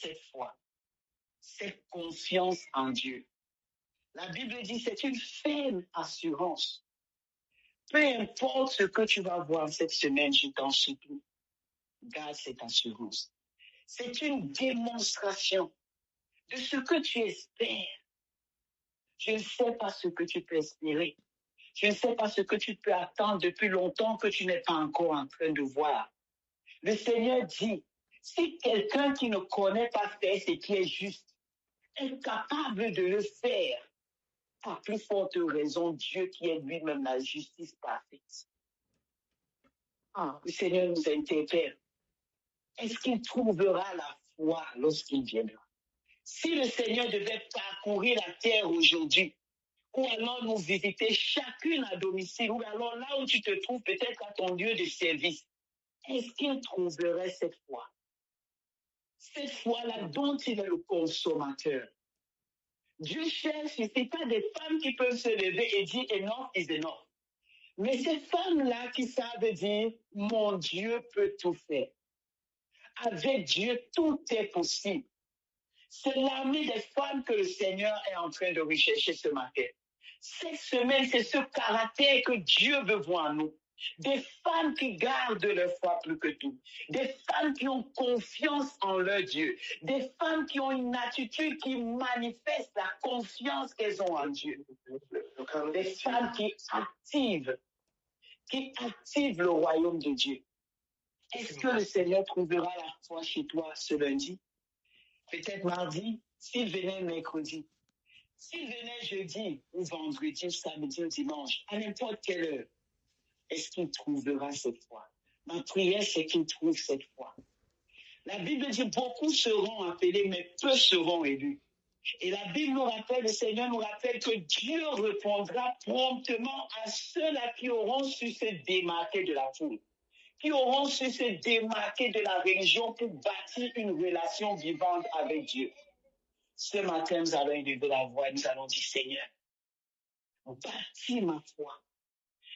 cette foi, cette confiance en Dieu. La Bible dit c'est une ferme assurance. Peu importe ce que tu vas voir cette semaine, je t'en supplie, garde cette assurance. C'est une démonstration de ce que tu espères. Je ne sais pas ce que tu peux espérer. Je ne sais pas ce que tu peux attendre depuis longtemps que tu n'es pas encore en train de voir. Le Seigneur dit, si quelqu'un qui ne connaît pas faire ce qui est juste est capable de le faire, à plus forte raison, Dieu qui est lui-même la justice parfaite. Le Seigneur nous interpelle. Est-ce qu'il trouvera la foi lorsqu'il viendra? Si le Seigneur devait parcourir la terre aujourd'hui, ou alors nous visiter chacune à domicile, ou alors là où tu te trouves, peut-être à ton lieu de service, est-ce qu'il trouverait cette foi? Cette foi-là dont il est le consommateur. Dieu cherche ici pas des femmes qui peuvent se lever et dire enough is enough. Mais ces femmes-là qui savent dire mon Dieu peut tout faire. Avec Dieu, tout est possible. C'est l'armée des femmes que le Seigneur est en train de rechercher ce matin. Cette semaine, c'est ce caractère que Dieu veut voir en nous. Des femmes qui gardent leur foi plus que tout. Des femmes qui ont confiance en leur Dieu. Des femmes qui ont une attitude qui manifeste la confiance qu'elles ont en Dieu. Des femmes qui activent le royaume de Dieu. Est-ce que le Seigneur trouvera la foi chez toi ce lundi? Peut-être mardi, s'il venait mercredi, s'il venait jeudi ou vendredi, samedi ou dimanche, à n'importe quelle heure, est-ce qu'il trouvera cette foi? Ma prière, c'est qu'il trouve cette foi. La Bible dit beaucoup seront appelés, mais peu seront élus. Et la Bible nous rappelle, le Seigneur nous rappelle que Dieu répondra promptement à ceux-là qui auront su se démarquer de la foule, qui auront su se démarquer de la religion pour bâtir une relation vivante avec Dieu. Ce matin, nous allons élever la voix et nous allons dire, Seigneur, bâtis ma foi.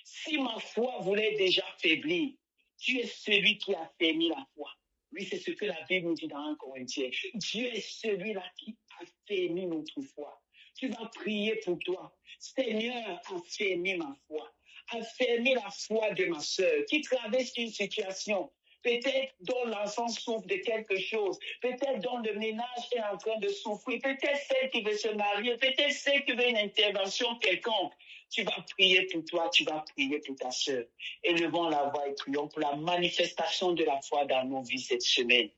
Si ma foi voulait déjà faiblir, tu es celui qui a fermé la foi. Oui, c'est ce que la Bible nous dit dans 1 Corinthiens. Dieu est celui-là qui a fermé notre foi. Tu vas prier pour toi. Seigneur, affermis ma foi. Affermis la foi de ma sœur qui traverse une situation. Peut-être dont l'enfant souffre de quelque chose. Peut-être dont le ménage est en train de souffrir. Peut-être celle qui veut se marier. Peut-être celle qui veut une intervention quelconque. Tu vas prier pour toi, tu vas prier pour ta sœur. Élevons la voix et prions pour la manifestation de la foi dans nos vies cette semaine.